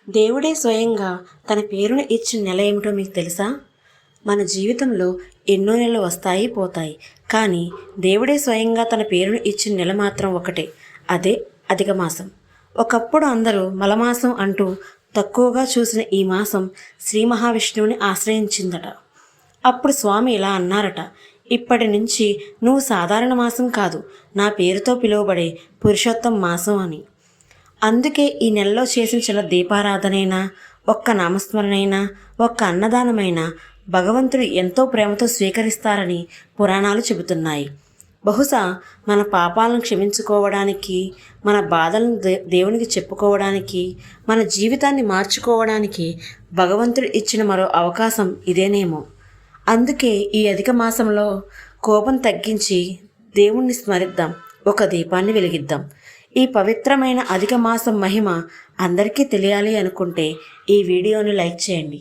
దేవుడే స్వయంగా తన పేరును ఇచ్చిన నెల ఏమిటో మీకు తెలుసా? మన జీవితంలో ఎన్నో నెలలు వస్తాయి పోతాయి, కానీ దేవుడే స్వయంగా తన పేరును ఇచ్చిన నెల మాత్రం ఒకటే, అదే అధిక మాసం. ఒకప్పుడు అందరూ మలమాసం అంటూ తక్కువగా చూసిన ఈ మాసం శ్రీ మహావిష్ణువుని ఆశ్రయించిందట. అప్పుడు స్వామి ఇలా అన్నారట, ఇప్పటి నుంచి నువ్వు సాధారణ మాసం కాదు, నా పేరుతో పిలువబడే పురుషోత్తం మాసం అని. అందుకే ఈ నెలలో చేసిన చిన్న దీపారాధనైనా, ఒక్క నామస్మరణైనా, ఒక్క అన్నదానమైనా భగవంతుడు ఎంతో ప్రేమతో స్వీకరిస్తారని పురాణాలు చెబుతున్నాయి. బహుశా మన పాపాలను క్షమించుకోవడానికి, మన బాధలను దేవునికి చెప్పుకోవడానికి, మన జీవితాన్ని మార్చుకోవడానికి భగవంతుడు ఇచ్చిన మరో అవకాశం ఇదేనేమో. అందుకే ఈ అధిక మాసంలో కోపం తగ్గించి దేవుణ్ణి స్మరిద్దాం, ఒక దీపాన్ని వెలిగిద్దాం. ఈ పవిత్రమైన అధిక మాసం మహిమ అందరికీ తెలియాలి అనుకుంటే ఈ వీడియోని లైక్ చేయండి.